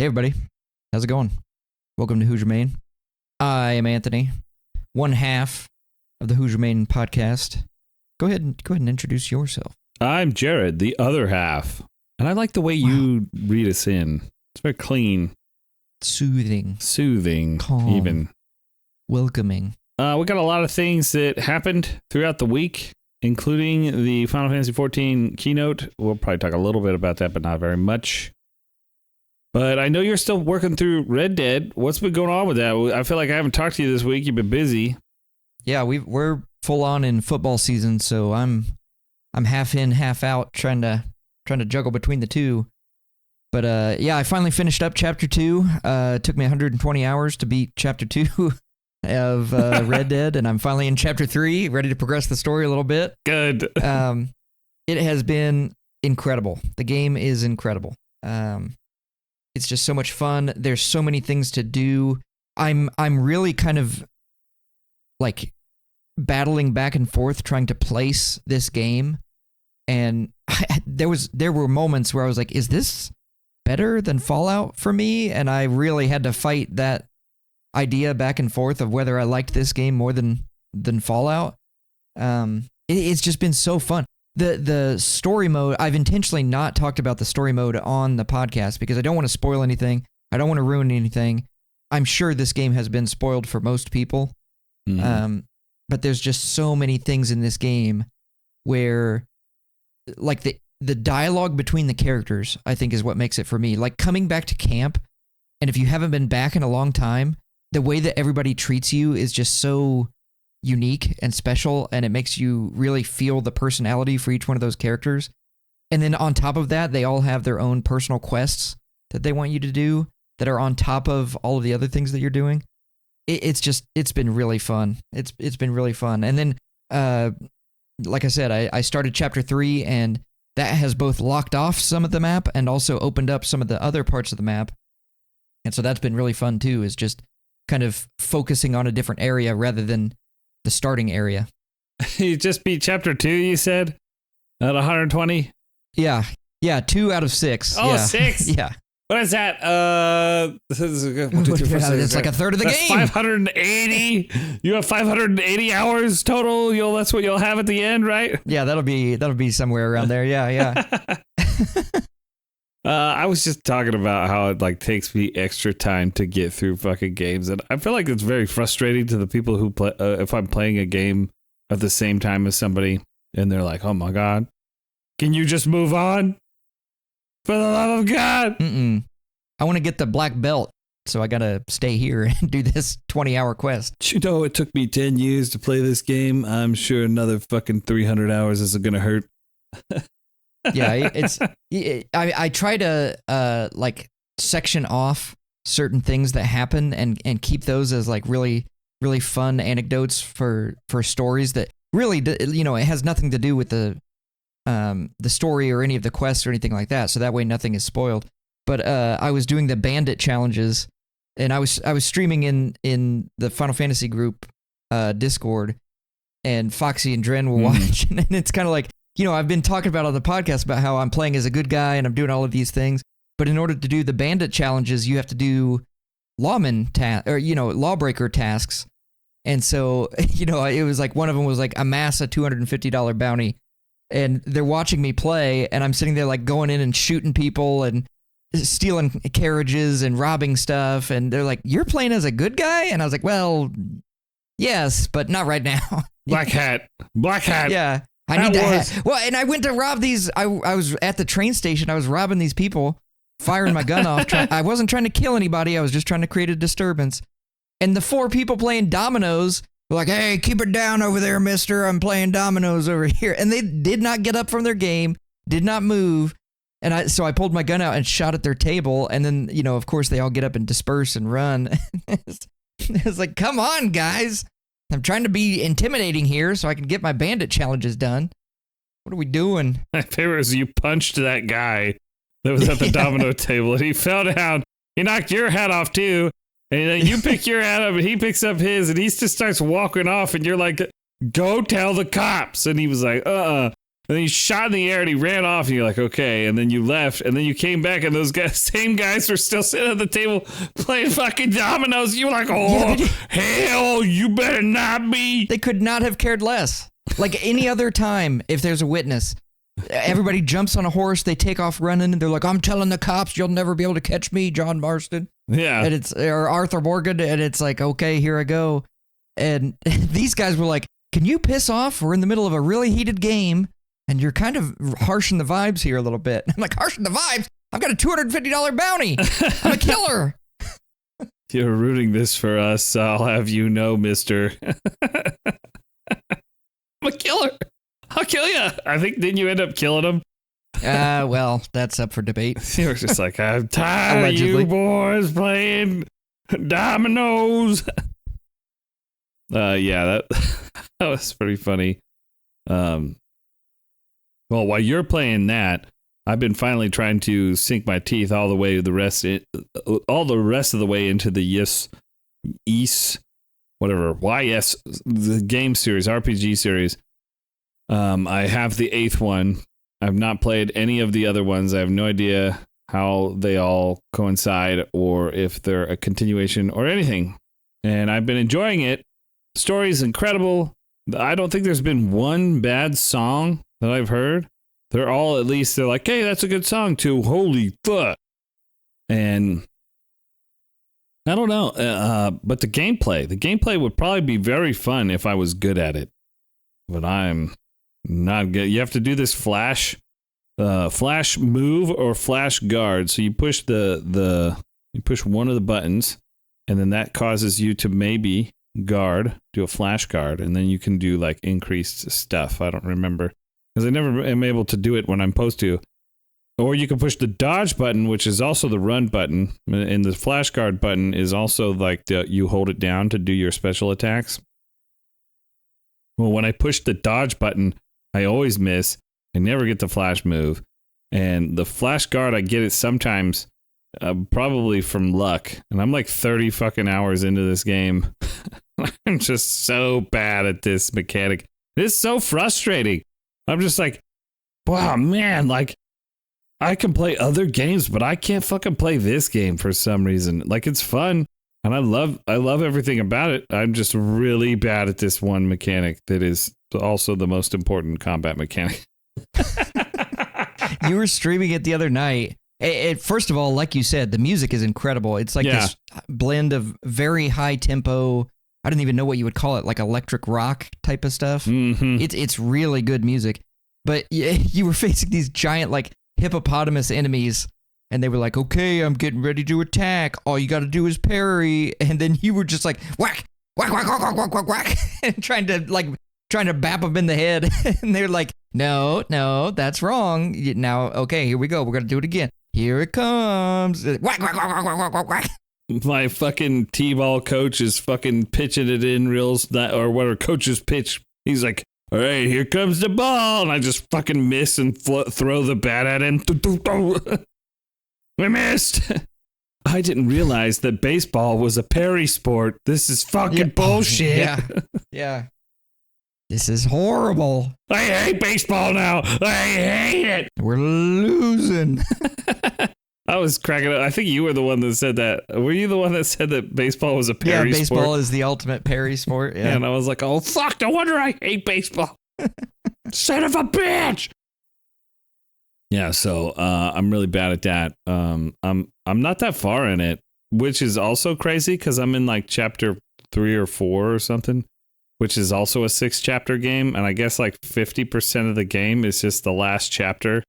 Hey everybody, how's it going? Welcome to Who's Your Main. I am Anthony, one half of the Who's Your Main podcast. Go ahead and introduce yourself. I'm Jared, the other half, and I like the way you read us in. It's very clean, soothing, calm, even welcoming. We got a lot of things that happened throughout the week, including the Final Fantasy XIV keynote. We'll probably talk a little bit about that, but not very much. But I know you're still working through Red Dead. What's been going on with that? I feel like I haven't talked to you this week. You've been busy. Yeah, we're full on in football season, so I'm half in, half out, trying to juggle between the two. But yeah, I finally finished up Chapter 2. It took me 120 hours to beat Chapter 2 of Red Dead, and I'm finally in Chapter 3, ready to progress the story a little bit. Good. It has been incredible. The game is incredible. It's just so much fun. There's so many things to do. I'm really kind of like battling back and forth trying to place this game, and there were moments where I was like, is this better than Fallout for me? And I really had to fight that idea back and forth of whether I liked this game more than Fallout. It's just been so fun. The story mode, I've intentionally not talked about the story mode on the podcast because I don't want to spoil anything. I don't want to ruin anything. I'm sure this game has been spoiled for most people. Mm-hmm. But there's just so many things in this game where like the dialogue between the characters, I think, is what makes it for me. Like coming back to camp, and if you haven't been back in a long time, the way that everybody treats you is just so unique and special, and it makes you really feel the personality for each one of those characters. And then on top of that, they all have their own personal quests that they want you to do that are on top of all of the other things that you're doing. It's been really fun. It's been really fun. And then, like I said, I started Chapter 3, and that has both locked off some of the map and also opened up some of the other parts of the map. And so that's been really fun too, is just kind of focusing on a different area rather than the starting area. You just beat Chapter 2, you said? At 120? Yeah, 2 out of 6. Oh, yeah. 6? Yeah. What is that? This is it's like a third of the game. 580. You have 580 hours total. That's what you'll have at the end, right? Yeah, that'll be somewhere around there. Yeah. I was just talking about how it like takes me extra time to get through fucking games, and I feel like it's very frustrating to the people who play. If I'm playing a game at the same time as somebody, and they're like, "Oh my god, can you just move on? For the love of God!" I want to get the black belt, so I gotta stay here and do this 20-hour quest. You know, it took me 10 years to play this game. I'm sure another fucking 300 hours isn't gonna hurt. Yeah, I try to like section off certain things that happen and keep those as like really, really fun anecdotes for stories that really, it has nothing to do with the story or any of the quests or anything like that. So that way nothing is spoiled. But I was doing the bandit challenges, and I was streaming in the Final Fantasy group Discord, and Foxy and Dren were watching, and it's kind of like, I've been talking about on the podcast about how I'm playing as a good guy and I'm doing all of these things, but in order to do the bandit challenges, you have to do lawbreaker tasks. And so, it was like one of them was like amass a $250 bounty, and they're watching me play, and I'm sitting there like going in and shooting people and stealing carriages and robbing stuff, and they're like, "You're playing as a good guy?" And I was like, "Well, yes, but not right now." Black hat. Yeah. I need that. Well, and I went to rob these. I was at the train station. I was robbing these people, firing my gun off. I wasn't trying to kill anybody. I was just trying to create a disturbance. And the 4 people playing dominoes were like, "Hey, keep it down over there, mister. I'm playing dominoes over here." And they did not get up from their game, did not move. And so I pulled my gun out and shot at their table. And then, of course, they all get up and disperse and run. It's like, come on, guys. I'm trying to be intimidating here so I can get my bandit challenges done. What are we doing? My favorite is you punched that guy that was at the domino table, and he fell down. He knocked your hat off, too. And you pick your hat up, and he picks up his, and he just starts walking off, and you're like, "Go tell the cops." And he was like, And then you shot in the air and he ran off and you're like, okay. And then you left and then you came back and those same guys were still sitting at the table playing fucking dominoes. You were like, oh, hell, you better not be. They could not have cared less. Like any other time, if there's a witness, everybody jumps on a horse, they take off running, and they're like, I'm telling the cops, you'll never be able to catch me, John Marston. Yeah. And or Arthur Morgan, and it's like, okay, here I go. And these guys were like, can you piss off? We're in the middle of a really heated game. And you're kind of harshing the vibes here a little bit. I'm like, harshing the vibes? I've got a $250 bounty. I'm a killer. You're rooting this for us. I'll have you know, mister. I'm a killer. I'll kill you. I think, didn't you end up killing him? Well, that's up for debate. You were just like, I'm tired of you boys playing dominoes. Yeah, that was pretty funny. Well, while you're playing that, I've been finally trying to sink my teeth all the way the rest of the way into the YS, the game series, RPG series. I have the 8th one. I've not played any of the other ones. I have no idea how they all coincide or if they're a continuation or anything. And I've been enjoying it. The story is incredible. I don't think there's been one bad song that I've heard. They're all, at least, they're like, hey, that's a good song too. Holy fuck. And I don't know, but the gameplay would probably be very fun if I was good at it. But I'm not good. You have to do this flash move or flash guard. So you push you push one of the buttons, and then that causes you to maybe do a flash guard, and then you can do like increased stuff. I don't remember. Because I never am able to do it when I'm supposed to. Or you can push the dodge button, which is also the run button. And the flash guard button is also like you hold it down to do your special attacks. Well, when I push the dodge button, I always miss. I never get the flash move. And the flash guard, I get it sometimes, probably from luck. And I'm like 30 fucking hours into this game. I'm just so bad at this mechanic. It's so frustrating. I'm just like, wow, man, like, I can play other games, but I can't fucking play this game for some reason. Like, it's fun, and I love everything about it. I'm just really bad at this one mechanic that is also the most important combat mechanic. You were streaming it the other night. First of all, like you said, the music is incredible. It's like this blend of very high tempo, I don't even know what you would call it, like electric rock type of stuff. Mm-hmm. It's really good music. But you were facing these giant like hippopotamus enemies, and they were like, okay, I'm getting ready to attack. All you got to do is parry. And then you were just like, whack, whack, whack, whack, whack, whack, whack, and trying to bap them in the head. And they're like, no, that's wrong. Now, okay, here we go. We're going to do it again. Here it comes. Whack, whack, whack, whack, whack, whack, whack. My fucking T-ball coach is fucking pitching it in or whatever coach's pitch. He's like, all right, here comes the ball. And I just fucking miss and throw the bat at him. I missed. I didn't realize that baseball was a parry sport. This is fucking bullshit. Yeah. This is horrible. I hate baseball now. I hate it. We're losing. I was cracking up. I think you were the one that said that. Were you the one that said that baseball was a parry sport? Yeah, baseball is the ultimate parry sport. Yeah. And I was like, oh, fuck, no wonder I hate baseball. Son of a bitch. Yeah, so I'm really bad at that. I'm not that far in it, which is also crazy because I'm in like chapter 3 or 4 or something, which is also a 6-chapter game. And I guess like 50% of the game is just the last chapter.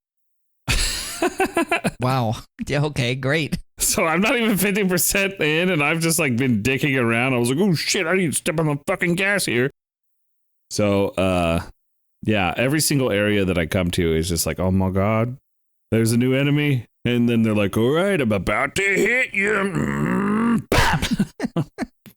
Wow. Yeah, okay, great. So I'm not even 50% in, and I've just like been dicking around. I was like, oh shit, I need to step on the fucking gas here. So yeah, every single area that I come to is just like, oh my god, there's a new enemy. And then they're like, all right, I'm about to hit you. Bap!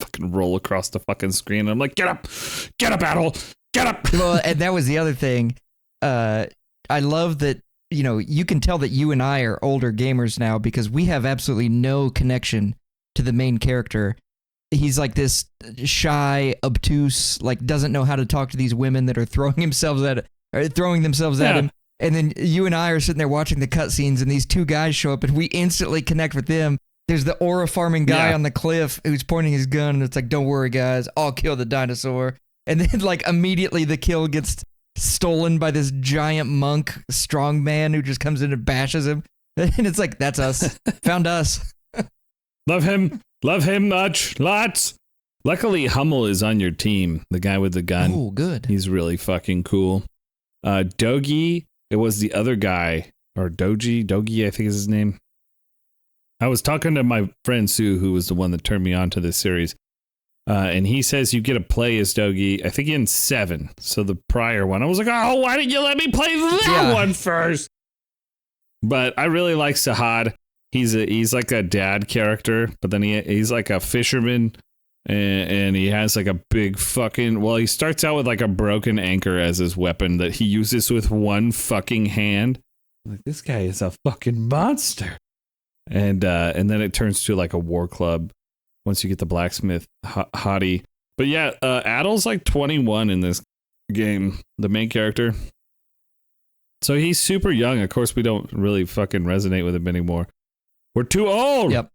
Fucking roll across the fucking screen. I'm like, get up, Adol, get up. Well, and that was the other thing. I love that. You know, you can tell that you and I are older gamers now because we have absolutely no connection to the main character. He's like this shy, obtuse, like doesn't know how to talk to these women that are throwing themselves at are throwing themselves at Yeah. him. And then you and I are sitting there watching the cutscenes, and these two guys show up, and we instantly connect with them. There's the aura farming guy on the cliff who's pointing his gun, and it's like, don't worry, guys, I'll kill the dinosaur. And then, like, immediately the kill gets stolen by this giant monk strongman who just comes in and bashes him. And it's like, that's us. Found us. Love him much. Lots. Luckily, Hummel is on your team, the guy with the gun. Oh, good. He's really fucking cool. Dogi, it was the other guy, or Dogi, I think is his name. I was talking to my friend Sue, who was the one that turned me on to this series. And he says you get to play as Dogi, I think in 7. So the prior one. I was like, oh, why didn't you let me play that one first? But I really like Sahad. He's like a dad character, but then he's like a fisherman. And he has like a big fucking, well, he starts out with like a broken anchor as his weapon that he uses with one fucking hand. Like, this guy is a fucking monster. And then it turns to like a war club once you get the blacksmith hottie. But yeah, Adel's like 21 in this game, the main character. So he's super young. Of course, we don't really fucking resonate with him anymore. We're too old. Yep.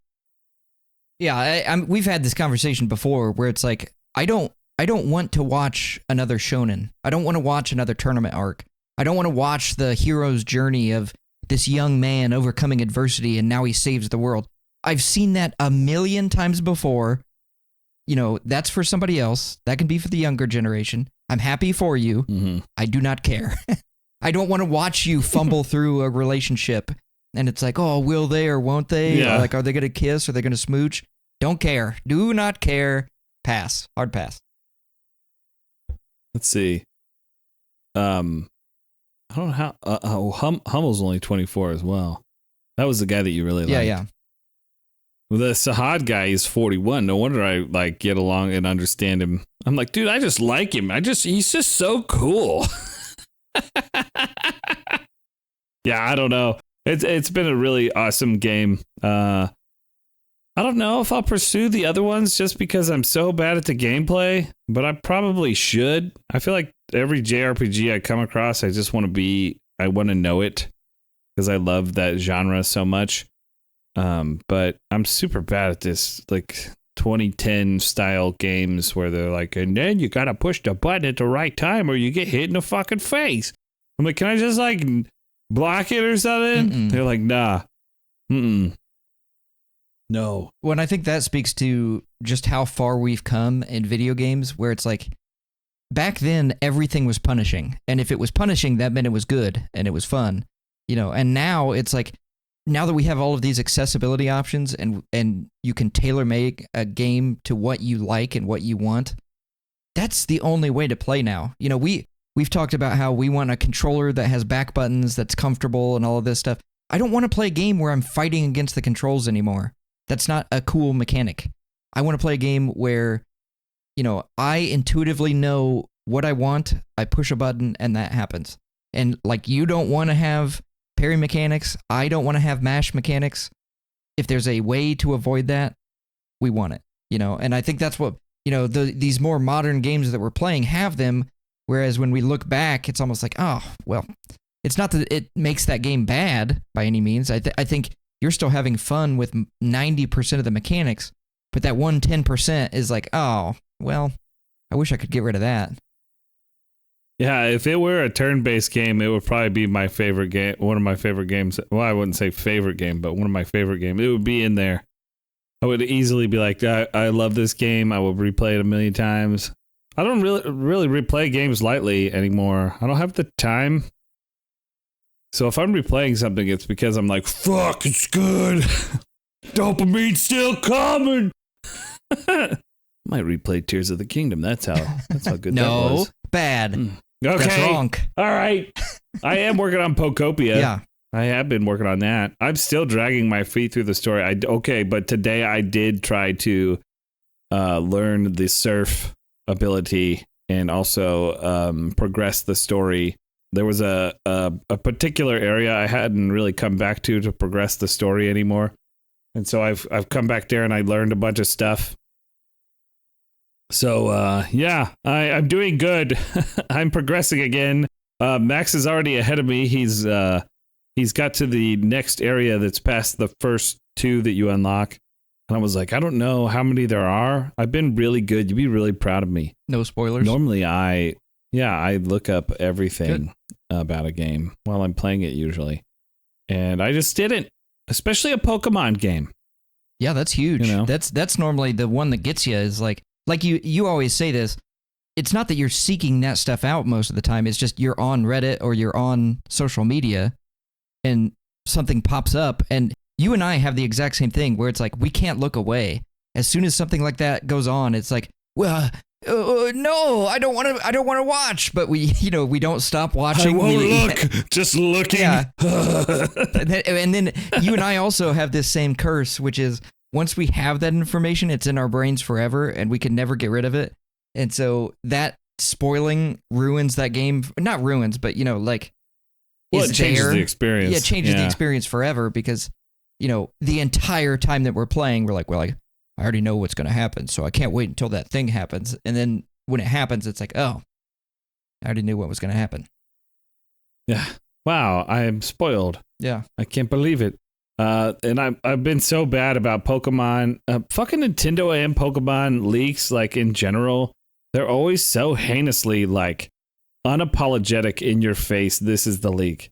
Yeah, we've had this conversation before where it's like, I don't want to watch another shonen. I don't want to watch another tournament arc. I don't want to watch the hero's journey of this young man overcoming adversity and now he saves the world. I've seen that a million times before. You know, that's for somebody else. That can be for the younger generation. I'm happy for you. Mm-hmm. I do not care. I don't want to watch you fumble through a relationship and it's like, oh, will they or won't they? Yeah. Or like, are they going to kiss? Are they going to smooch? Don't care. Do not care. Pass. Hard pass. Let's see. I don't know how. Hummel's only 24 as well. That was the guy that you really liked. Yeah. The Sahad guy is 41. No wonder I like get along and understand him. I'm like, dude, I just like him. He's just so cool. Yeah, I don't know. It's been a really awesome game. I don't know if I'll pursue the other ones just because I'm so bad at the gameplay, but I probably should. I feel like every JRPG I come across, I want to know it because I love that genre so much. But I'm super bad at this, like 2010 style games where they're like, and then you gotta push the button at the right time or you get hit in the fucking face. I'm like, can I just like block it or something? Mm-mm. They're like, nah. No. Well, and I think that speaks to just how far we've come in video games where it's like back then everything was punishing. And if it was punishing, that meant it was good and it was fun, you know, and now it's like, now that we have all of these accessibility options and you can tailor make a game to what you like and what you want, that's the only way to play now. You know, we've talked about how we want a controller that has back buttons, that's comfortable and all of this stuff. I don't want to play a game where I'm fighting against the controls anymore. That's not a cool mechanic. I want to play a game where, you know, I intuitively know what I want, I push a button, and that happens. And like, you don't want to have parry mechanics, I don't want to have mash mechanics. If there's a way to avoid that, we want it, you know? And I think that's what, you know, these more modern games that we're playing have them, whereas when we look back, it's almost like, oh, well, it's not that it makes that game bad by any means. I think you're still having fun with 90% of the mechanics, but that 10% is like, oh, well, I wish I could get rid of that. Yeah, if it were a turn-based game, it would probably be my favorite game. One of my favorite games. Well, I wouldn't say favorite game, but one of my favorite games. It would be in there. I would easily be like, I love this game. I will replay it a million times. I don't really replay games lightly anymore. I don't have the time. So if I'm replaying something, it's because I'm like, fuck, it's good. Dopamine's still coming. Might replay Tears of the Kingdom. That's how good that was. No, bad. Okay. That's wrong. All right. I am working on Pokopia. Yeah. I have been working on that. I'm still dragging my feet through the story. But today I did try to learn the surf ability and also progress the story. There was a particular area I hadn't really come back to progress the story anymore. And so I've come back there and I learned a bunch of stuff. So, yeah, I'm doing good. I'm progressing again. Max is already ahead of me. He's got to the next area that's past the first 2 that you unlock. And I was like, I don't know how many there are. I've been really good. You'd be really proud of me. No spoilers. Normally, I look up everything about a game while I'm playing it usually. And I just didn't, especially a Pokemon game. Yeah, that's huge. You know? That's normally the one that gets you is like you always say this. It's not that you're seeking that stuff out most of the time. It's just you're on Reddit or you're on social media and something pops up, and you and I have the exact same thing where it's like we can't look away. As soon as something like that goes on, it's like, well, no, I don't want to watch, but we don't stop watching. I won't look, just looking. Yeah. And then you and I also have this same curse, which is once we have that information, it's in our brains forever and we can never get rid of it. And so that spoiling ruins that game. Not ruins, but like, well, it changes the experience. Yeah, it changes the experience forever because, the entire time that we're playing, we're like, well, I already know what's going to happen, so I can't wait until that thing happens. And then when it happens, it's like, oh, I already knew what was going to happen. Yeah. Wow, I am spoiled. Yeah. I can't believe it. And I've been so bad about Pokemon. Fucking Nintendo and Pokemon leaks, like in general, they're always so heinously like unapologetic in your face. This is the leak.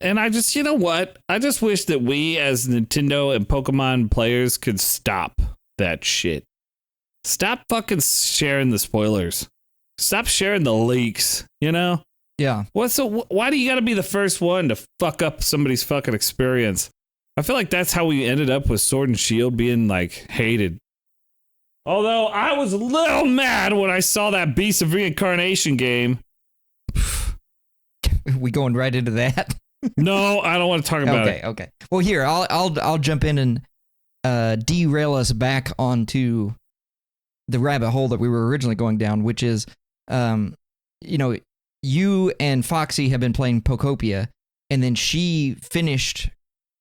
And I just, what? I just wish that we as Nintendo and Pokemon players could stop that shit. Stop fucking sharing the spoilers. Stop sharing the leaks, Yeah. Why do you got to be the first one to fuck up somebody's fucking experience? I feel like that's how we ended up with Sword and Shield being like hated. Although I was a little mad when I saw that Beast of Reincarnation game. We going right into that? No, I don't want to talk about it. Okay. Well, here I'll jump in and derail us back onto the rabbit hole that we were originally going down, which is, you and Foxy have been playing Pokopia, and then she finished,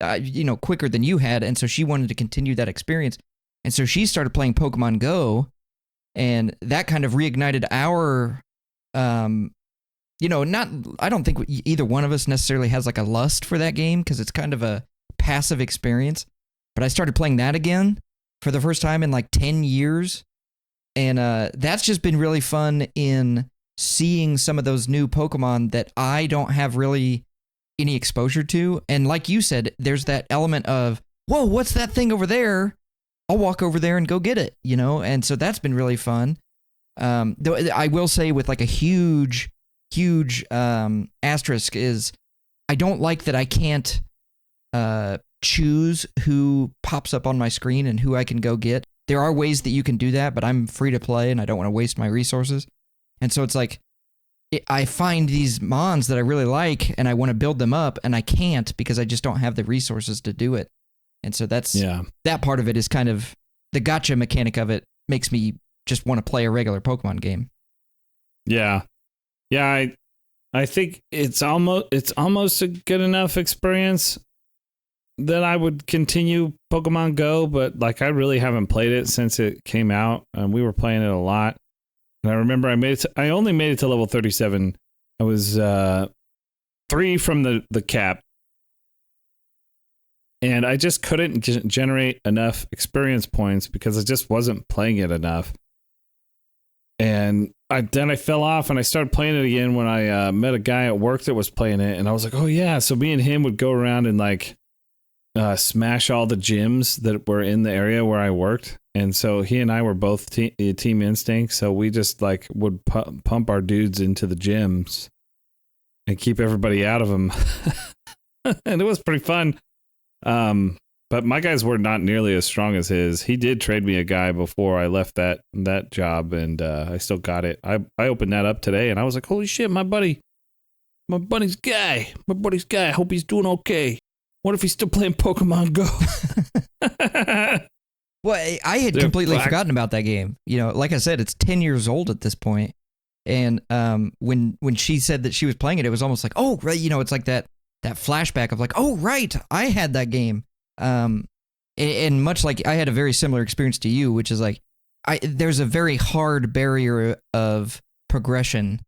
quicker than you had, and so she wanted to continue that experience, and so she started playing Pokemon Go, and that kind of reignited our, I don't think either one of us necessarily has like a lust for that game because it's kind of a passive experience, but I started playing that again for the first time in like 10 years, and that's just been really fun in seeing some of those new Pokemon that I don't have really any exposure to. And like you said, there's that element of, whoa, what's that thing over there? I'll walk over there and go get it, And so that's been really fun. Though I will say with like a huge asterisk is I don't like that I can't choose who pops up on my screen and who I can go get. There are ways that you can do that, but I'm free to play and I don't want to waste my resources. And so it's like, I find these mons that I really like and I want to build them up and I can't because I just don't have the resources to do it. And so that part of it is kind of the gotcha mechanic of it makes me just want to play a regular Pokemon game. Yeah. Yeah. I think it's almost a good enough experience that I would continue Pokemon Go, but like I really haven't played it since it came out and we were playing it a lot. And I remember I only made it to level 37. I was 3 from the cap. And I just couldn't generate enough experience points because I just wasn't playing it enough. And then I fell off and I started playing it again when I met a guy at work that was playing it. And I was like, oh yeah. So me and him would go around and like smash all the gyms that were in the area where I worked. And so he and I were both Team Instinct. So we just like would pump our dudes into the gyms and keep everybody out of them. And it was pretty fun. But my guys were not nearly as strong as his. He did trade me a guy before I left that job, and I still got it. I opened that up today, and I was like, holy shit, my buddy's guy. I hope he's doing okay. What if he's still playing Pokemon Go? Well, I had completely forgotten about that game. Like I said, it's 10 years old at this point. And when she said that she was playing it, it was almost like, oh, right, it's like that flashback of like, oh, right, I had that game. And much like I had a very similar experience to you, which is like, there's a very hard barrier of progression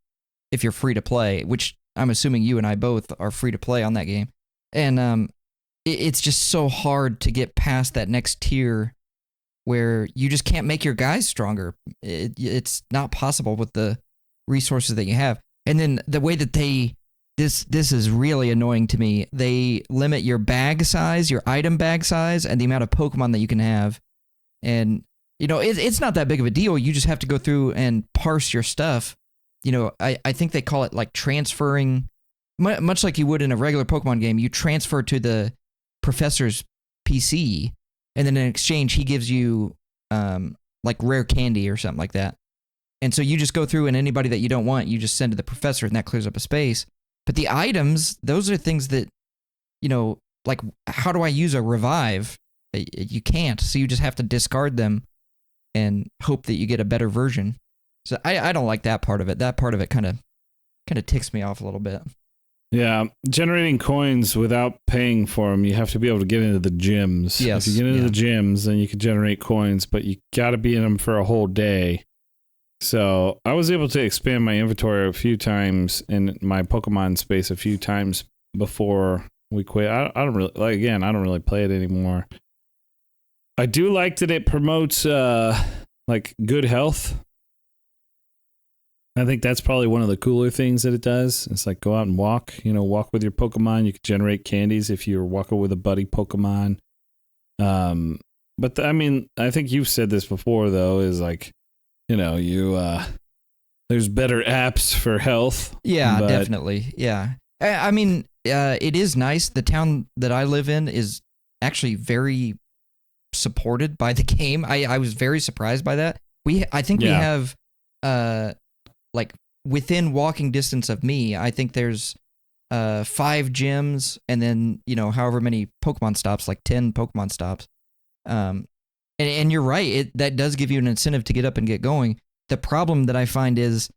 if you're free to play, which I'm assuming you and I both are free to play on that game. And it's just so hard to get past that next tier where you just can't make your guys stronger. It's not possible with the resources that you have. And then the way that this is really annoying to me. They limit your bag size, your item bag size, and the amount of Pokemon that you can have. And, it's not that big of a deal. You just have to go through and parse your stuff. I think they call it like transferring, much like you would in a regular Pokemon game. You transfer to the professor's PC, and then in exchange, he gives you like rare candy or something like that. And so you just go through, and anybody that you don't want, you just send to the professor, and that clears up a space. But the items, those are things that, like how do I use a revive? You can't. So you just have to discard them and hope that you get a better version. So I don't like that part of it. That part of it kind of ticks me off a little bit. Yeah, generating coins without paying for them, you have to be able to get into the gyms. Yes, if you get into the gyms, then you can generate coins, but you got to be in them for a whole day. So I was able to expand my inventory a few times in my Pokemon space a few times before we quit. I don't really play it anymore. I do like that it promotes like good health. I think that's probably one of the cooler things that it does. It's like go out and walk, walk with your Pokemon. You can generate candies if you're walking with a buddy Pokemon. But I think you've said this before though, is like, there's better apps for health. Yeah, definitely. Yeah. It is nice. The town that I live in is actually very supported by the game. I was very surprised by that. I think we have like within walking distance of me, I think there's 5 gyms and then, however many Pokemon stops, like 10 Pokemon stops. And you're right, that does give you an incentive to get up and get going. The problem that I find is,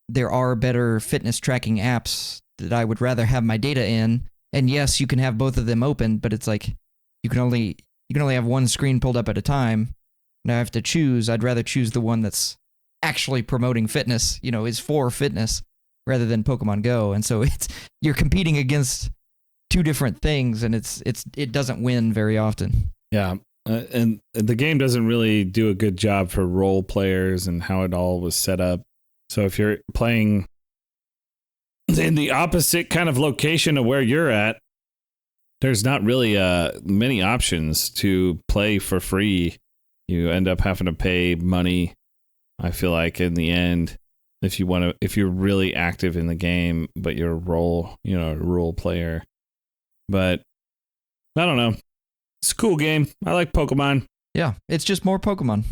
there are better fitness tracking apps that I would rather have my data in. And yes, you can have both of them open, but it's like you can only have one screen pulled up at a time. Now I have to choose. I'd rather choose the one that's actually promoting fitness, is for fitness rather than Pokemon Go. And so you're competing against two different things, and it doesn't win very often. Yeah. And the game doesn't really do a good job for role players and how it all was set up. So if you're playing in the opposite kind of location of where you're at, there's not really many options to play for free. You end up having to pay money, I feel like, in the end, if you're really active in the game, but you're a role player. But I don't know. It's a cool game. I like Pokemon. Yeah, it's just more Pokemon.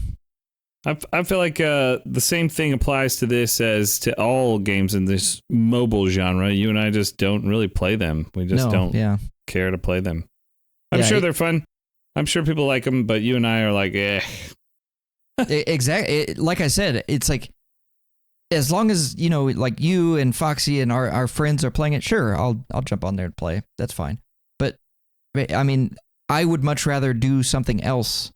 I feel like the same thing applies to this as to all games in this mobile genre. You and I just don't really play them. We just don't care to play them. I'm sure they're fun. I'm sure people like them, but you and I are like, eh. Exactly. Like I said, it's like, as long as, like you and Foxy and our friends are playing it, sure, I'll jump on there and play. That's fine. But, I would much rather do something else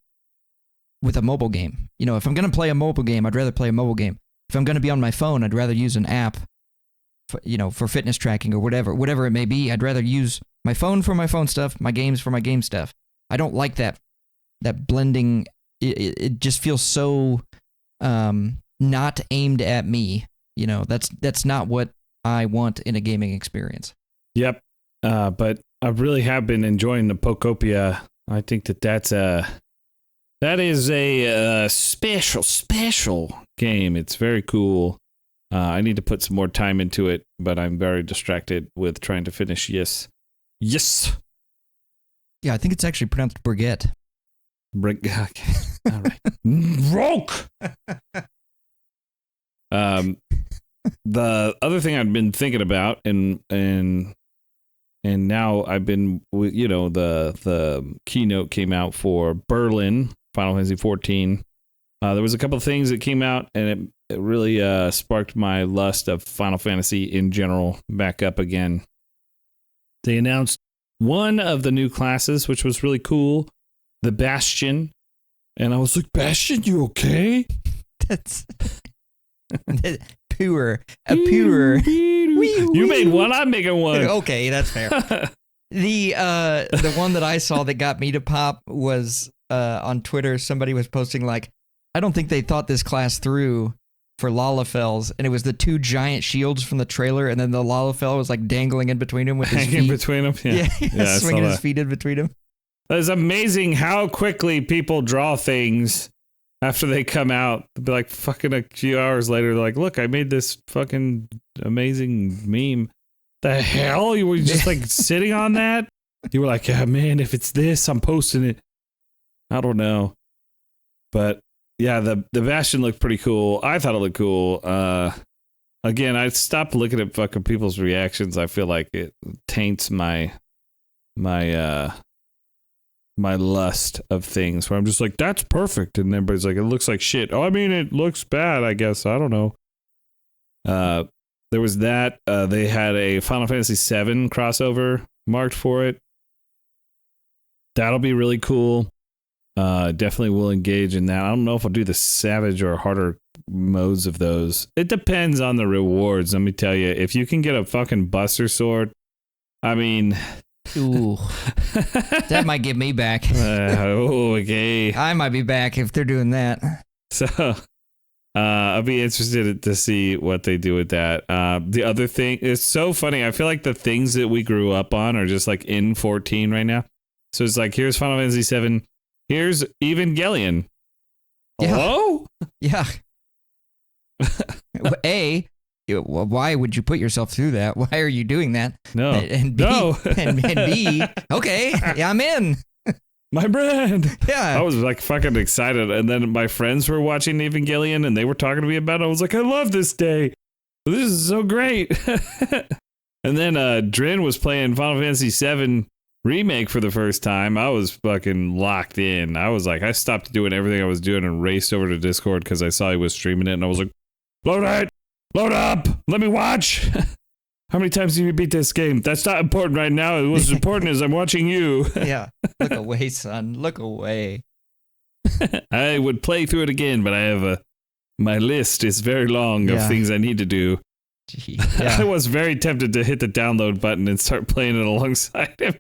with a mobile game. If I'm going to play a mobile game, I'd rather play a mobile game. If I'm going to be on my phone, I'd rather use an app, for fitness tracking or whatever it may be. I'd rather use my phone for my phone stuff, my games for my game stuff. I don't like that blending. It just feels so not aimed at me. That's not what I want in a gaming experience. Yep. But I really have been enjoying the Pokopia. I think that is a special game. It's very cool. I need to put some more time into it, but I'm very distracted with trying to finish Yes. Yeah, I think it's actually pronounced Brigitte. Brigitte. All right. Roke! The other thing I've been thinking about, and now I've been, the keynote came out for Berlin, Final Fantasy 14. There was a couple of things that came out, and it really sparked my lust of Final Fantasy in general back up again. They announced one of the new classes, which was really cool, the Bastion. And I was like, Bastion, you okay? That's You made one, I'm making one. Okay, that's fair. The one that I saw that got me to pop was on Twitter. Somebody was posting like, I don't think they thought this class through for Lalafels, and it was the two giant shields from the trailer, and then the Lalafell was like dangling in between him with his feet. In between them? Yeah, swinging his feet in between him. It's amazing how quickly people draw things after they come out. They'll be like, fucking a few hours later, they're like, look, I made this fucking amazing meme. The hell? You were just like sitting on that? You were like, yeah, man, if it's this, I'm posting it. I don't know. But yeah, the Bastion looked pretty cool. I thought it looked cool. Again, I stopped looking at fucking people's reactions. I feel like it taints my lust of things, where I'm just like, that's perfect, and everybody's like, it looks like shit. Oh, I mean, it looks bad, I guess. I don't know. There was that. They had a Final Fantasy VII crossover marked for it. That'll be really cool. Definitely will engage in that. I don't know if I'll do the savage or harder modes of those. It depends on the rewards. Let me tell you, if you can get a fucking Buster Sword, I mean, ooh, that might get me back. Okay. I might be back if they're doing that. So, I'll be interested to see what they do with that. The other thing is so funny. I feel like the things that we grew up on are just like in 14 right now. So it's like, here's Final Fantasy VII. Here's Evangelion. Hello? Yeah. Why would you put yourself through that? Why are you doing that? No. And B, no. and B, okay, yeah, I'm in. My brand. Yeah. I was like fucking excited. And then my friends were watching Evangelion and they were talking to me about it. I was like, I love this day. This is so great. And then Drin was playing Final Fantasy VII Remake for the first time. I was fucking locked in. I was like, I stopped doing everything I was doing and raced over to Discord because I saw he was streaming it, and I was like, load it, load up, let me watch. How many times did you beat this game? That's not important right now. What's important is I'm watching you. Yeah, look away, son, look away. I would play through it again, but I have my list is very long of things I need to do. Gee, yeah. I was very tempted to hit the download button and start playing it alongside him.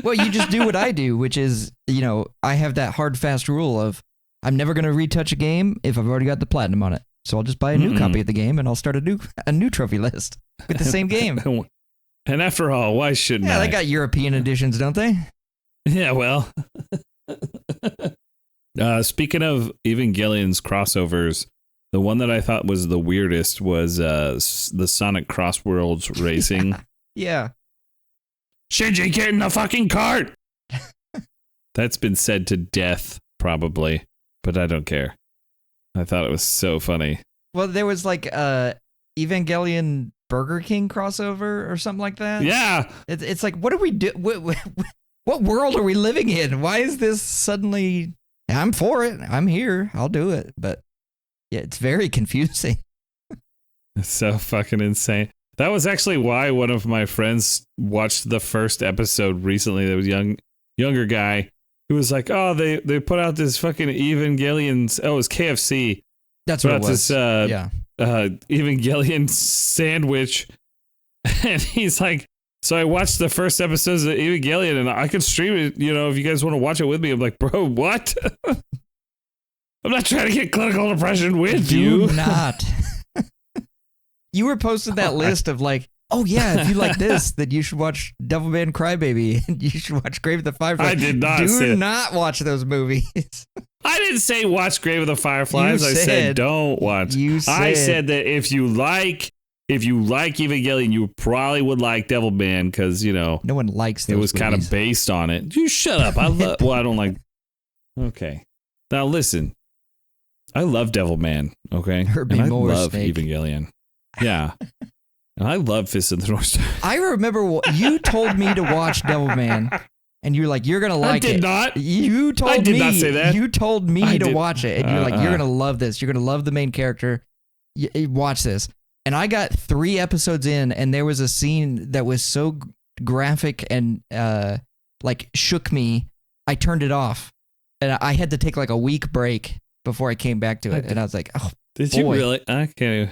Well, you just do what I do, which is, I have that hard, fast rule of I'm never going to retouch a game if I've already got the platinum on it. So I'll just buy a new copy of the game and I'll start a new trophy list with the same game. And after all, why shouldn't I? Yeah, they got European editions, don't they? Yeah, well. Speaking of Evangelion's crossovers, the one that I thought was the weirdest was the Sonic Cross Worlds Racing. Yeah. Shinji, get in the fucking cart! That's been said to death, probably, but I don't care. I thought it was so funny. Well, there was like Evangelion Burger King crossover or something like that. Yeah. It's like, what do we do? What world are we living in? Why is this suddenly... I'm for it. I'm here. I'll do it. But yeah, it's very confusing. It's so fucking insane. That was actually why one of my friends watched the first episode recently. There was a younger guy who was like, oh, they put out this fucking Evangelion. Oh, it was KFC. That's what it was. This, Evangelion sandwich. And he's like, so I watched the first episodes of Evangelion and I could stream it, if you guys want to watch it with me. I'm like, bro, what? I'm not trying to get clinical depression with you. Do not. You were posting that list of like, oh yeah, if you like this, then you should watch Devilman Crybaby and you should watch Grave of the Fireflies. I did not Do not watch those movies. I didn't say watch Grave of the Fireflies. I said don't watch. I said that if you like Evangelion, you probably would like Devilman because, no one likes those it was kind of based on it. You shut up. I don't like. Okay. Now listen. I love Devilman, okay? And I love Evangelion. Yeah. And I love Fist of the North Star. I remember you told me to watch Devilman, and you're like, you're going to like it. I did not. You told me. I did not say that. You told me to watch it, and you're like, you're going to love this. You're going to love the main character. Watch this. And I got 3 episodes in, and there was a scene that was so graphic and shook me, I turned it off. And I had to take like a week break before I came back to it. And I was like, oh, did boy. you really? I can't even.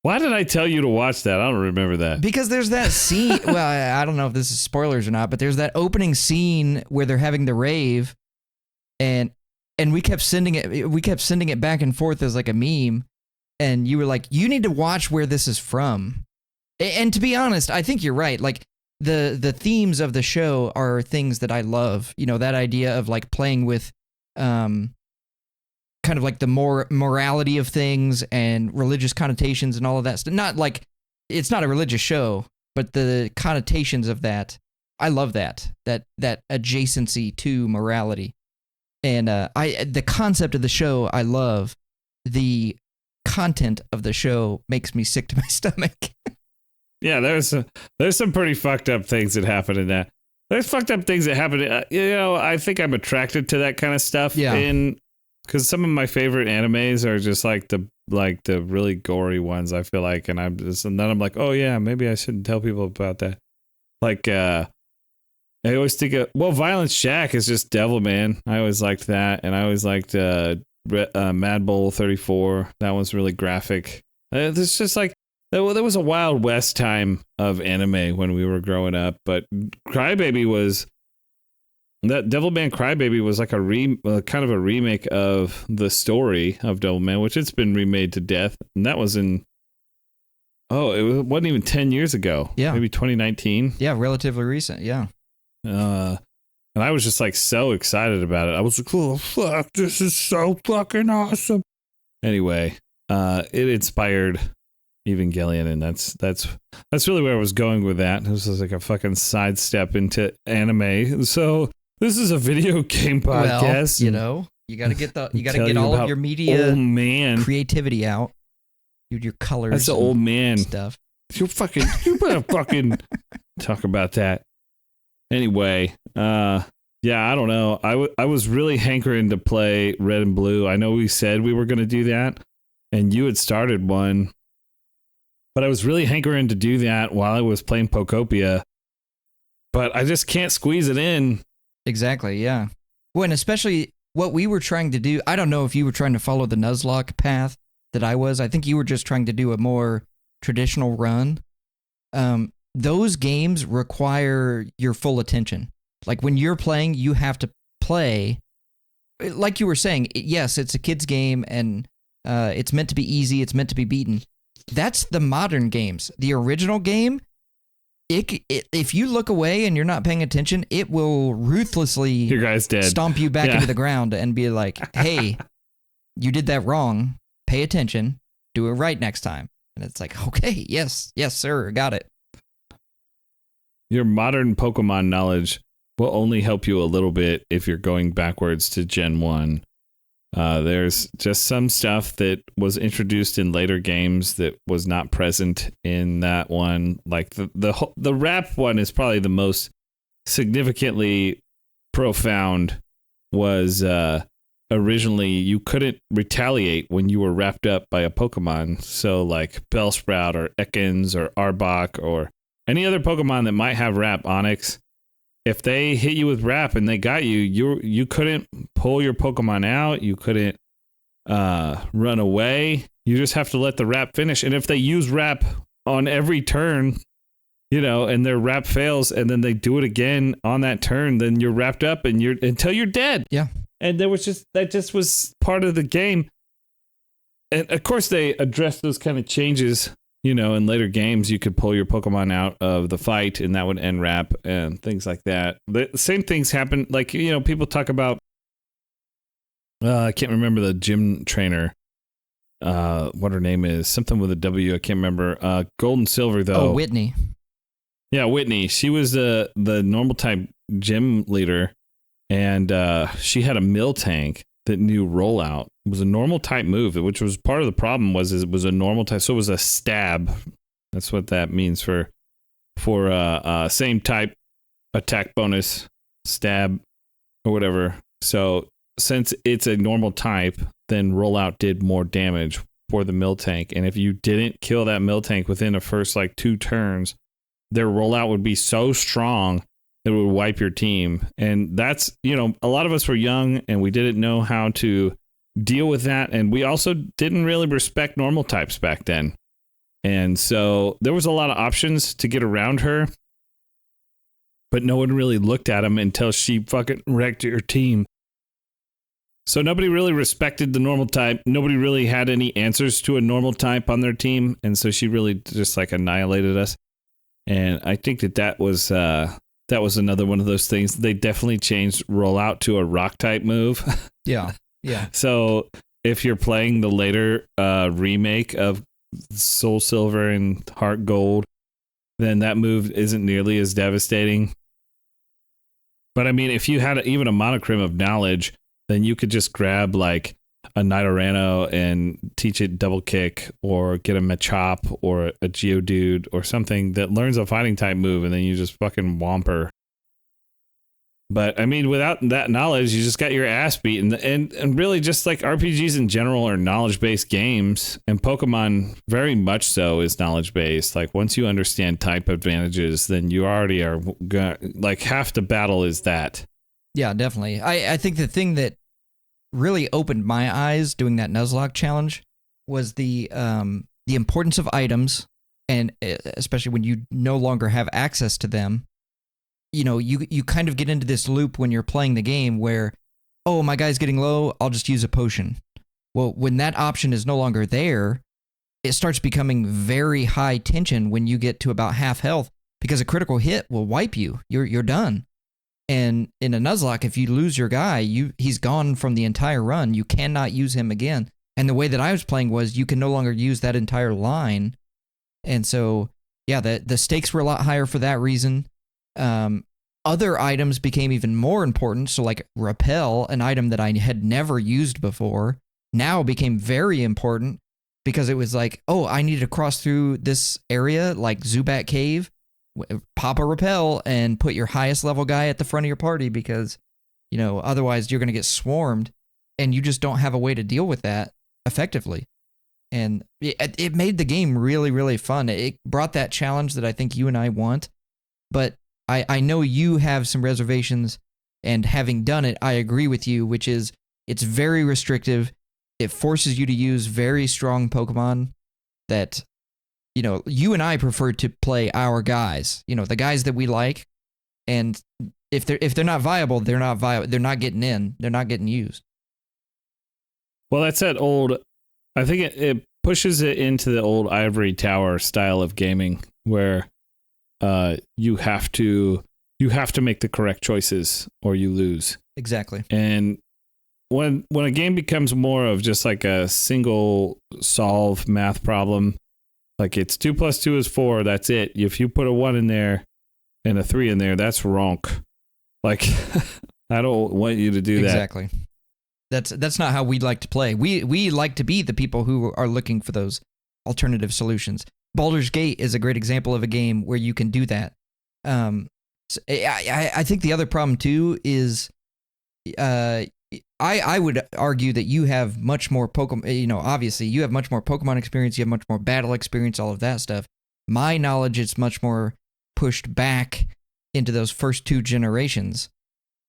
Why did I tell you to watch that? I don't remember that. Because there's that scene. Well, I don't know if this is spoilers or not, but there's that opening scene where they're having the rave, and we kept sending it. We kept sending it back and forth as like a meme, and you were like, "You need to watch where this is from." And to be honest, I think you're right. Like the themes of the show are things that I love. You know, that idea of like playing with, kind of like the morality of things and religious connotations and all of that stuff. Not like it's not a religious show, but the connotations of that. I love that adjacency to morality. And the concept of the show, I love. The content of the show makes me sick to my stomach. Yeah, there's some pretty fucked up things that happen in that. There's fucked up things that happen. I think I'm attracted to that kind of stuff. Yeah. Because some of my favorite animes are just like the really gory ones, I feel like, and then I'm like, oh yeah, maybe I shouldn't tell people about that. Like I always think Violent Shack is just Devilman. I always liked that, and I always liked Mad Bull 34. That one's really graphic. It's just like there was a Wild West time of anime when we were growing up, but Crybaby was. That Devilman Crybaby was like kind of a remake of the story of Devilman, which it's been remade to death. And that was it wasn't even 10 years ago. Yeah. Maybe 2019. Yeah, relatively recent. Yeah. And I was just like so excited about it. I was like, oh, fuck, this is so fucking awesome. Anyway, it inspired Evangelion, and that's really where I was going with that. This was like a fucking sidestep into anime. So this is a video game podcast. Well, you got to get all of your media creativity out. Your colors. That's the old man stuff. You better fucking talk about that. Anyway, I don't know. I was really hankering to play Red and Blue. I know we said we were going to do that, and you had started one, but I was really hankering to do that while I was playing Pokopia, but I just can't squeeze it in. Exactly, yeah. Well, and especially what we were trying to do, I don't know if you were trying to follow the Nuzlocke path that I was. I think you were just trying to do a more traditional run. Those games require your full attention. Like when you're playing, you have to play. Like you were saying, yes, it's a kid's game, and it's meant to be easy, it's meant to be beaten. That's the modern games. The original game, if you look away and you're not paying attention, it will ruthlessly your guy's dead. Stomp you back into the ground and be like, hey, you did that wrong. Pay attention. Do it right next time. And it's like, okay, yes, sir, got it. Your modern Pokemon knowledge will only help you a little bit if you're going backwards to Gen 1. There's just some stuff that was introduced in later games that was not present in that one. Like the rap one is probably the most significantly profound. Was originally you couldn't retaliate when you were wrapped up by a Pokemon. So like Bellsprout or Ekans or Arbok or any other Pokemon that might have Wrap, Onix. If they hit you with Wrap and they got you, you couldn't pull your Pokemon out. You couldn't run away. You just have to let the Wrap finish. And if they use Wrap on every turn, and their Wrap fails, and then they do it again on that turn, then you're wrapped up and until you're dead. Yeah. And that just was part of the game. And of course, they addressed those kind of changes. In later games, you could pull your Pokemon out of the fight, and that would end Wrap and things like that. The same things happen. Like, people talk about, I can't remember the gym trainer, what her name is. Something with a W, I can't remember. Gold and Silver, though. Oh, Whitney. Yeah, Whitney. She was the normal type gym leader, and she had a Miltank that knew rollout. It was a normal type move, which was part of the problem. Was it was a normal type, so it was a stab. That's what that means for same type attack bonus stab or whatever. So since it's a normal type, then rollout did more damage for the Miltank. And if you didn't kill that Miltank within the first like 2 turns, their rollout would be so strong that it would wipe your team. And that's, a lot of us were young and we didn't know how to deal with that. And we also didn't really respect normal types back then. And so there was a lot of options to get around her, but no one really looked at them until she fucking wrecked your team. So nobody really respected the normal type. Nobody really had any answers to a normal type on their team. And so she really just like annihilated us. And I think that was another one of those things. They definitely changed rollout to a rock type move. Yeah. Yeah. So if you're playing the later remake of Soul Silver and Heart Gold, then that move isn't nearly as devastating. But I mean, if you had even a monochrome of knowledge, then you could just grab like a Nidorano and teach it double kick, or get a Machop or a Geodude or something that learns a fighting type move, and then you just fucking whomp her. But I mean, without that knowledge, you just got your ass beaten. And really, just like RPGs in general are knowledge-based games, and Pokemon very much so is knowledge-based. Like once you understand type advantages, then you already are like half the battle is that. Yeah, definitely. I think the thing that really opened my eyes doing that Nuzlocke challenge was the importance of items, and especially when you no longer have access to them. You know, you kind of get into this loop when you're playing the game where, oh, my guy's getting low, I'll just use a potion. Well, when that option is no longer there, it starts becoming very high tension when you get to about half health, because a critical hit will wipe you. You're done. And in a Nuzlocke, if you lose your guy, he's gone from the entire run. You cannot use him again. And the way that I was playing was you can no longer use that entire line. And so, yeah, the stakes were a lot higher for that reason. Other items became even more important. So like Repel, an item that I had never used before, now became very important, because it was like, oh, I need to cross through this area like Zubat Cave, pop a Repel and put your highest level guy at the front of your party, because, you know, otherwise you're going to get swarmed, and you just don't have a way to deal with that effectively. And it made the game really, really fun. It brought that challenge that I think you and I want, but I know you have some reservations, and having done it, I agree with you, which is it's very restrictive. It forces you to use very strong Pokemon that, you know, you and I prefer to play our guys, you know, the guys that we like. And if they're not viable, they're not viable. They're not getting in. They're not getting used. Well, that's that old, I think it pushes it into the old ivory tower style of gaming, where you have to make the correct choices or you lose. Exactly. And when a game becomes more of just like a single solve math problem, like it's 2 + 2 is 4, that's it. If you put a 1 in there and a 3 in there, that's wrong. Like I don't want you to do that. Exactly. That's not how we'd like to play. We like to be the people who are looking for those alternative solutions. Baldur's Gate is a great example of a game where you can do that. So I think the other problem too is, I would argue that you have much more Pokemon. You know, obviously you have much more Pokemon experience. You have much more battle experience. All of that stuff. My knowledge is much more pushed back into those first 2 generations.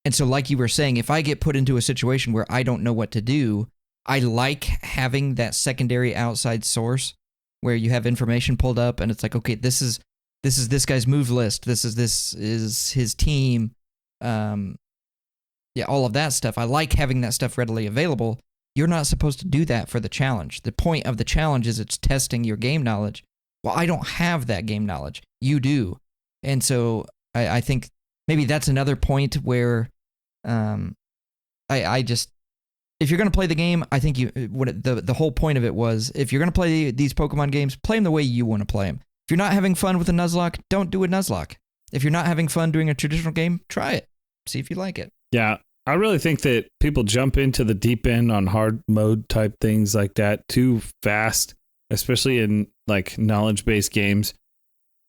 And so, like you were saying, if I get put into a situation where I don't know what to do, I like having that secondary outside source where you have information pulled up and it's like, okay, this is this guy's move list. This is his team. Yeah, all of that stuff. I like having that stuff readily available. You're not supposed to do that for the challenge. The point of the challenge is it's testing your game knowledge. Well, I don't have that game knowledge. You do. And so I think maybe that's another point where I just, if you're going to play the game, I think the whole point of it was, if you're going to play these Pokemon games, play them the way you want to play them. If you're not having fun with a Nuzlocke, don't do a Nuzlocke. If you're not having fun doing a traditional game, try it. See if you like it. Yeah, I really think that people jump into the deep end on hard mode type things like that too fast, especially in like knowledge-based games.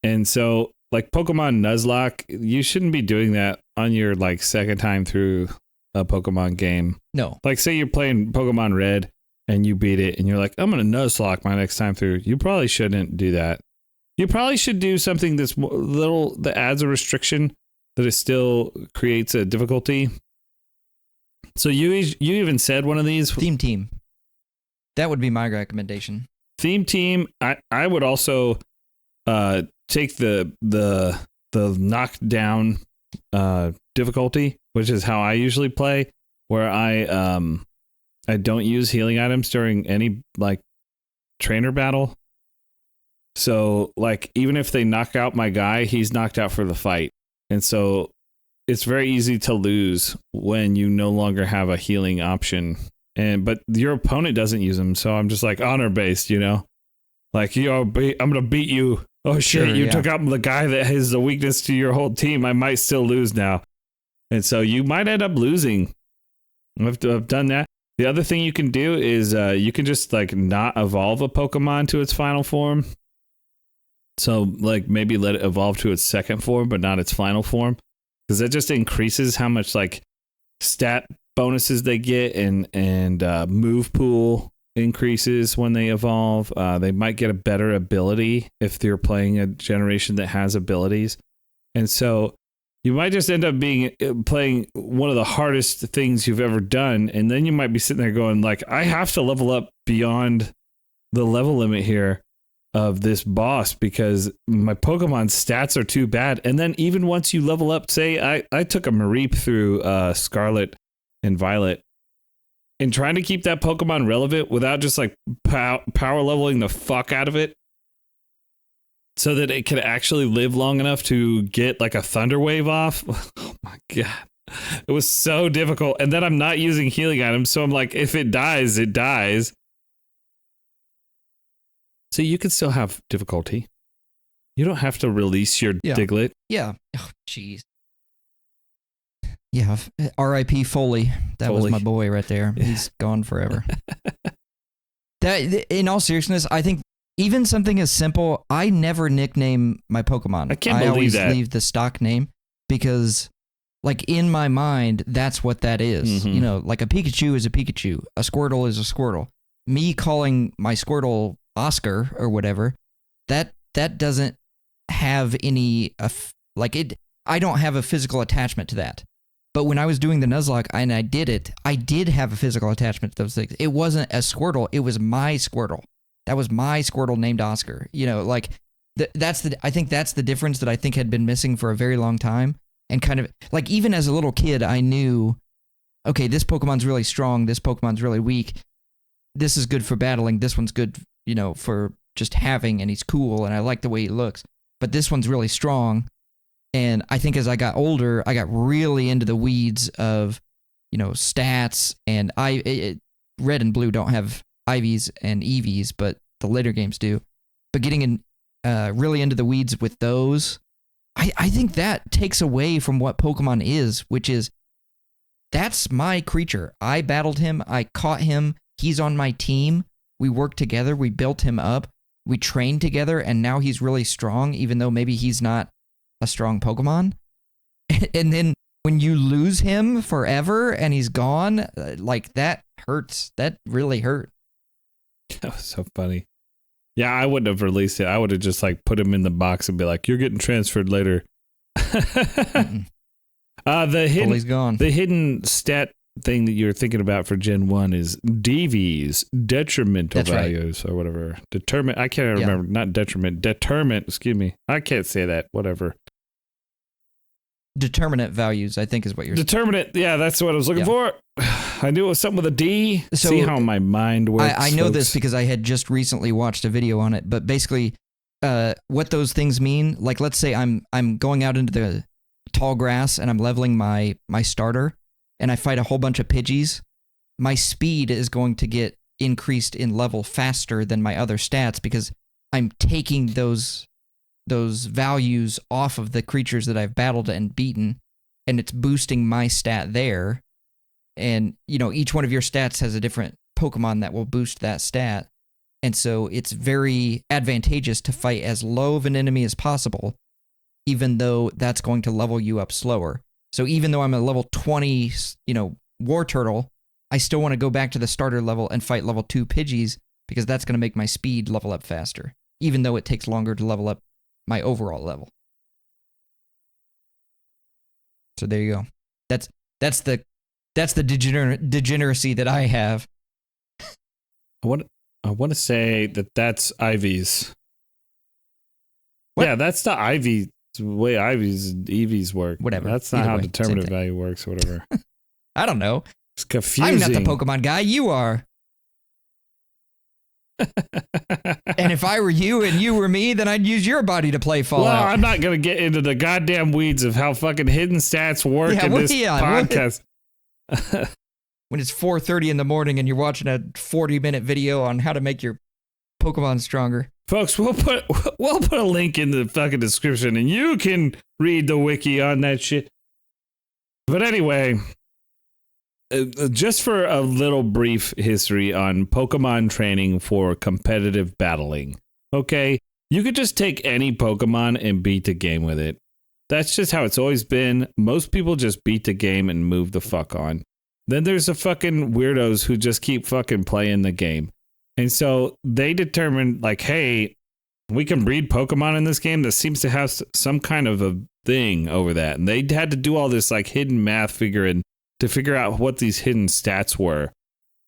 And so like Pokemon Nuzlocke, you shouldn't be doing that on your like second time through a Pokemon game. No. Like say you're playing Pokemon Red and you beat it and you're like, I'm going to Nuzlocke my next time through. You probably shouldn't do that. You probably should do something that's that adds a restriction that it still creates a difficulty. So you even said one of these Theme team. That would be my recommendation. theme team, I would also take the knockdown difficulty, which is how I usually play, where I don't use healing items during any like trainer battle. So like even if they knock out my guy, he's knocked out for the fight. And so it's very easy to lose when you no longer have a healing option. But your opponent doesn't use them, so I'm just like honor based, you know? Like, I'm gonna beat you. Oh shit, Sure, you yeah. took out the guy that has the weakness to your whole team. I might still lose now. And so you might end up losing. I've done that. The other thing you can do is you can just like not evolve a Pokemon to its final form. So like maybe let it evolve to its second form, but not its final form. Because that just increases how much like stat bonuses they get and move pool increases when they evolve. They might get a better ability if they're playing a generation that has abilities. And so you might just end up playing one of the hardest things you've ever done. And then you might be sitting there going like, I have to level up beyond the level limit here of this boss because my Pokemon stats are too bad. And then even once you level up, say I took a Mareep through Scarlet and Violet, and trying to keep that Pokemon relevant without just like power leveling the fuck out of it so that it can actually live long enough to get like a Thunder Wave off. Oh my God. It was so difficult. And then I'm not using healing items. So I'm like, if it dies, it dies. So you can still have difficulty. You don't have to release your Diglett. Yeah. Oh, jeez. Yeah. R.I.P. Foley. That was my boy right there. Yeah. He's gone forever. That, in all seriousness, I think even something as simple, I never nickname my Pokemon. I always leave the stock name because, like, in my mind, that's what that is. Mm-hmm. You know, like a Pikachu is a Pikachu. A Squirtle is a Squirtle. Me calling my Squirtle Oscar or whatever, that doesn't have any, I don't have a physical attachment to that. But when I was doing the Nuzlocke and I did have a physical attachment to those things. It wasn't a Squirtle, it was my Squirtle. That was my Squirtle named Oscar. You know, like, I think that's the difference that I think had been missing for a very long time. And kind of, like, even as a little kid, I knew, okay, this Pokemon's really strong, this Pokemon's really weak. This is good for battling, this one's good, you know, for just having, and he's cool, and I like the way he looks. But this one's really strong. And I think as I got older, I got really into the weeds of, you know, stats. And Red and Blue don't have IVs and EVs, but the later games do. But getting in really into the weeds with those, I think that takes away from what Pokemon is, which is, that's my creature. I battled him. I caught him. He's on my team. We worked together. We built him up. We trained together. And now he's really strong, even though maybe he's not a strong Pokemon. And then when you lose him forever and he's gone, like, that hurts. That really hurt. That was so funny. Yeah, I wouldn't have released it. I would have just like put him in the box and be like, "You're getting transferred later." The hidden stat thing that you're thinking about for Gen 1 is DVs, detrimental values, or whatever. I can't remember. Not detriment. Determinant. Excuse me. I can't say that. Whatever. Determinate values, I think, is what you're saying. Determinate. Yeah, that's what I was looking for. I knew it was something with a D. So, see how my mind works. I know this because I had just recently watched a video on it. But basically, what those things mean, like, let's say I'm going out into the tall grass and I'm leveling my starter, and I fight a whole bunch of Pidgeys. My speed is going to get increased in level faster than my other stats because I'm taking those values off of the creatures that I've battled and beaten, and it's boosting my stat there. And, you know, each one of your stats has a different Pokemon that will boost that stat. And so it's very advantageous to fight as low of an enemy as possible, even though that's going to level you up slower. So even though I'm a level 20, you know, War Turtle, I still want to go back to the starter level and fight level 2 Pidgeys because that's going to make my speed level up faster, even though it takes longer to level up my overall level. So there you go. That's the degeneracy that I have. I I want to say that's Ivy's. What? Yeah, that's the Ivy. The way Ivy's and EVs work. Whatever. That's not Either how way, determinative value works or whatever. I don't know. It's confusing. I'm not the Pokemon guy. You are. And if I were you and you were me, then I'd use your body to play Fallout. Well, I'm not going to get into the goddamn weeds of how fucking hidden stats work in this podcast. When it's 4:30 in the morning and you're watching a 40-minute video on how to make your Pokemon stronger. Folks, we'll put a link in the fucking description and you can read the wiki on that shit. But anyway, just for a little brief history on Pokemon training for competitive battling. Okay, you could just take any Pokemon and beat the game with it. That's just how it's always been. Most people just beat the game and move the fuck on. Then there's the fucking weirdos who just keep fucking playing the game. And so they determined, like, hey, we can breed Pokemon in this game that seems to have some kind of a thing over that. And they had to do all this, like, hidden math figuring to figure out what these hidden stats were.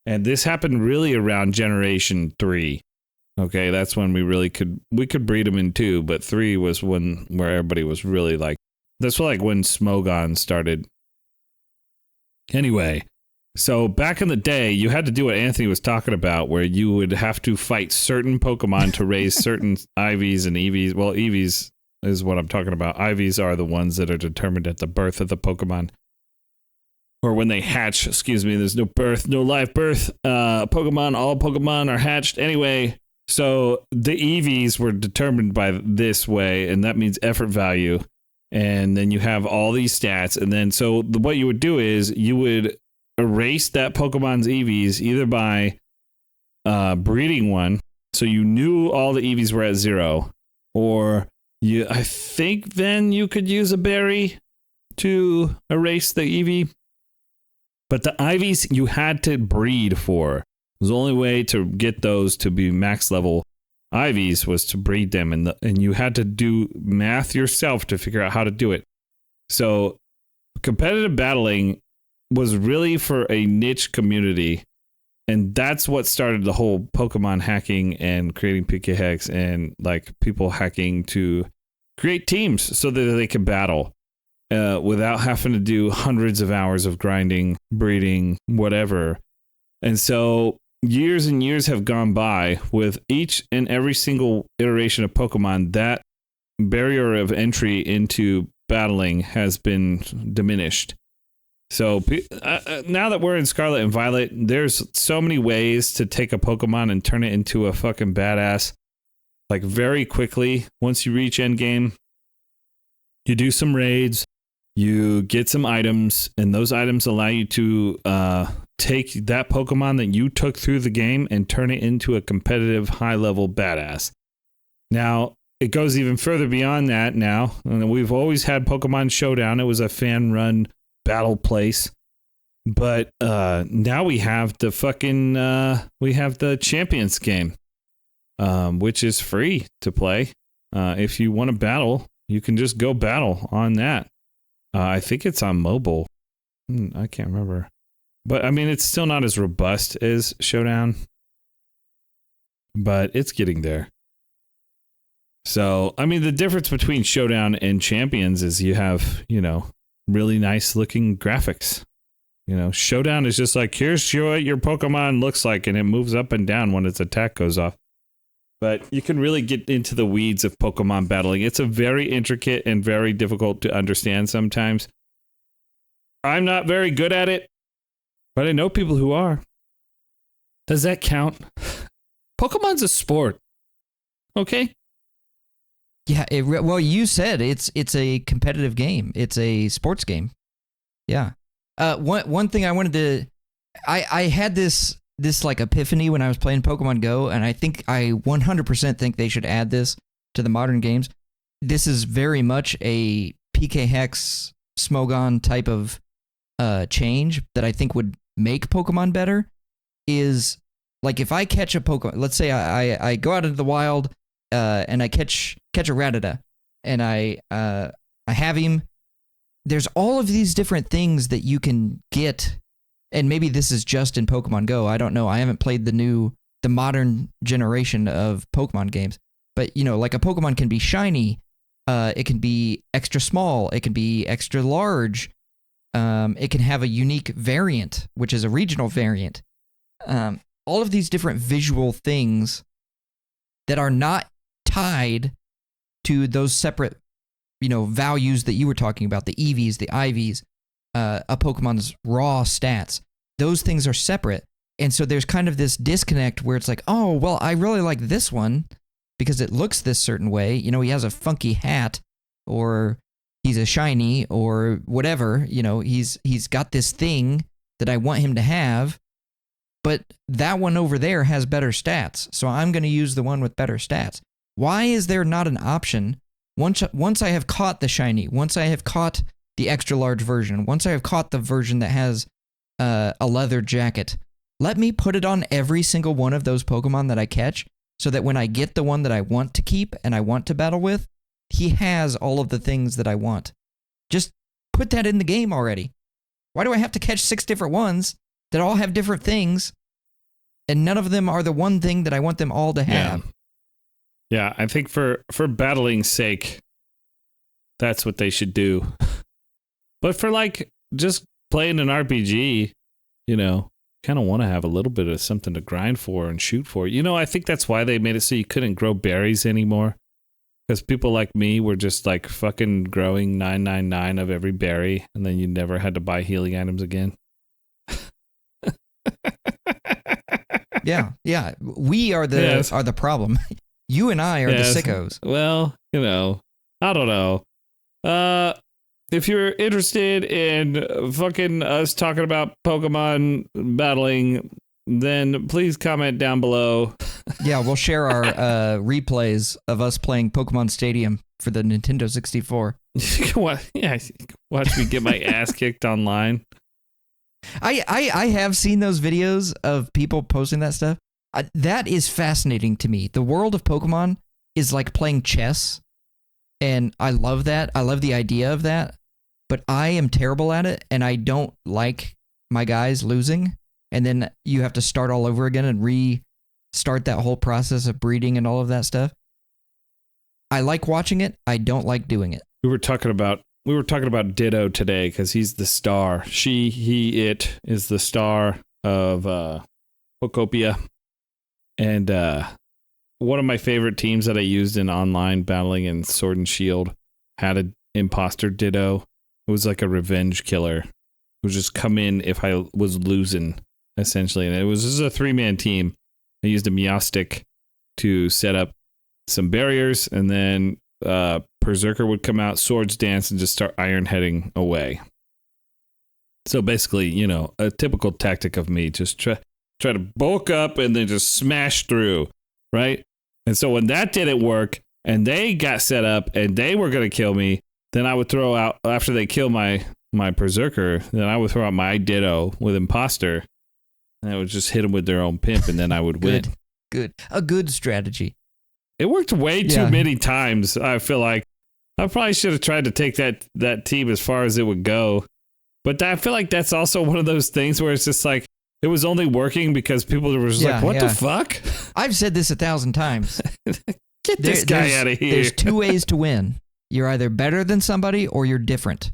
And this happened really around Generation 3. Okay, that's when we could breed them in 2, but 3 was where everybody was really like, that's like when Smogon started. Anyway, so back in the day, you had to do what Anthony was talking about, where you would have to fight certain Pokemon to raise certain IVs and EVs. Well, EVs is what I'm talking about. IVs are the ones that are determined at the birth of the Pokemon. Or when they hatch, excuse me, there's no birth, no live birth. All Pokemon are hatched. Anyway, so the EVs were determined by this way, and that means effort value. And then you have all these stats. And then so what you would do is you would erase that Pokemon's EVs either by breeding one, so you knew all the EVs were at 0, or I think then you could use a berry to erase the EV. But the IVs you had to breed for. It was the only way to get those to be max level IVs was to breed them, and you had to do math yourself to figure out how to do it. So competitive battling was really for a niche community, and that's what started the whole Pokemon hacking and creating PKHex and like people hacking to create teams so that they could battle without having to do hundreds of hours of grinding, breeding, whatever. And so years and years have gone by with each and every single iteration of Pokemon. That barrier of entry into battling has been diminished. So now that we're in Scarlet and Violet, there's so many ways to take a Pokemon and turn it into a fucking badass. Like very quickly, once you reach endgame, you do some raids, you get some items, and those items allow you to take that Pokemon that you took through the game and turn it into a competitive high-level badass. Now, it goes even further beyond that now. And we've always had Pokemon Showdown. It was a fan-run battle place. But now we have the fucking we have the Champions game, which is free to play. If you want to battle, you can just go battle on that. I think it's on mobile. I can't remember. But I mean, it's still not as robust as Showdown, but it's getting there. So, I mean, the difference between Showdown and Champions is you have, really nice looking graphics. Showdown is just like, here's what your Pokemon looks like, and it moves up and down when its attack goes off. But you can really get into the weeds of Pokemon battling. It's a very intricate and very difficult to understand sometimes. I'm not very good at it, but I know people who are. Does that count? Pokemon's a sport. Okay? Yeah, well, you said it's a competitive game. It's a sports game. Yeah. One thing I wanted to... I had this like epiphany when I was playing Pokemon Go, and I 100% think they should add this to the modern games. This is very much a PKHex Smogon type of change that I think would make Pokemon better. Is like if I catch a Pokemon, let's say I go out into the wild and I catch a Rattata, and I have him. There's all of these different things that you can get. And maybe this is just in Pokemon Go. I don't know. I haven't played the new the modern generation of Pokemon games. But, like a Pokemon can be shiny, it can be extra small, it can be extra large, it can have a unique variant, which is a regional variant. All of these different visual things that are not tied to those separate, values that you were talking about, the EVs, the IVs, a Pokemon's raw stats. Those things are separate. And so there's kind of this disconnect where it's like, oh, well, I really like this one because it looks this certain way. He has a funky hat, or he's a shiny, or whatever. He's got this thing that I want him to have, but that one over there has better stats. So I'm going to use the one with better stats. Why is there not an option? Once I have caught the shiny, once I have caught the extra large version, once I have caught the version that has a leather jacket, let me put it on every single one of those Pokemon that I catch, so that when I get the one that I want to keep and I want to battle with, he has all of the things that I want. Just put that in the game already. Why do I have to catch 6 different ones that all have different things, and none of them are the one thing that I want them all to have? Yeah, I think for battling's sake, that's what they should do. But for just playing an RPG, kind of want to have a little bit of something to grind for and shoot for. I think that's why they made it so you couldn't grow berries anymore. Because people like me were just fucking growing 999 of every berry, and then you never had to buy healing items again. Yeah. We are the problem. You and I are the sickos. Well, I don't know. If you're interested in fucking us talking about Pokemon battling, then please comment down below. Yeah, we'll share our replays of us playing Pokemon Stadium for the Nintendo 64. Watch me get my ass kicked online. I have seen those videos of people posting that stuff. That is fascinating to me. The world of Pokemon is like playing chess, and I love that. I love the idea of that, but I am terrible at it, and I don't like my guys losing, and then you have to start all over again and restart that whole process of breeding and all of that stuff. I like watching it. I don't like doing it. We were talking about Ditto today because he's the star. It is the star of Pokopia. And one of my favorite teams that I used in online battling in Sword and Shield had an imposter Ditto. It was like a revenge killer who would just come in if I was losing, essentially. And it was just a 3-man team. I used a Meowstic to set up some barriers, and then Berserker would come out, Swords Dance, and just start iron heading away. So basically, a typical tactic of me, just try to bulk up and then just smash through, right? And so when that didn't work and they got set up and they were going to kill me, then I would throw out, after they kill my Berserker, then I would throw out my Ditto with Imposter, and I would just hit them with their own pimp, and then I would win. Good. A good strategy. It worked way too many times, I feel like. I probably should have tried to take that team as far as it would go. But I feel like that's also one of those things where it's just like, it was only working because people were just like, what the fuck? I've said this 1,000 times. Get this guy out of here. There's 2 ways to win. You're either better than somebody or you're different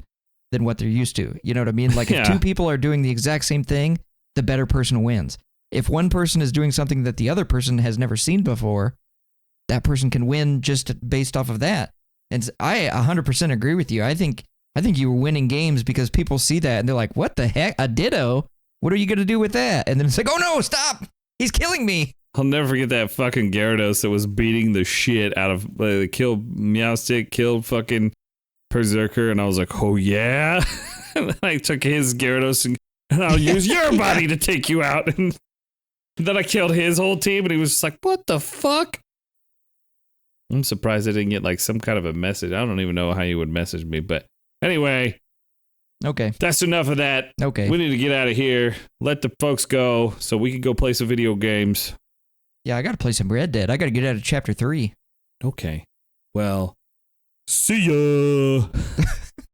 than what they're used to. You know what I mean? Like if 2 people are doing the exact same thing, the better person wins. If one person is doing something that the other person has never seen before, that person can win just based off of that. And I 100% agree with you. I think you were winning games because people see that and they're like, what the heck? A Ditto? What are you going to do with that? And then it's like, oh no, stop. He's killing me. I'll never forget that fucking Gyarados that was beating the shit out of, killed Meowstic, killed fucking Berserker, and I was like, oh yeah? And then I took his Gyarados and I'll use your body to take you out. And then I killed his whole team and he was just like, what the fuck? I'm surprised I didn't get some kind of a message. I don't even know how you would message me, but anyway. Okay. That's enough of that. Okay. We need to get out of here. Let the folks go so we can go play some video games. Yeah, I got to play some Red Dead. I got to get out of chapter 3. Okay. Well, see ya.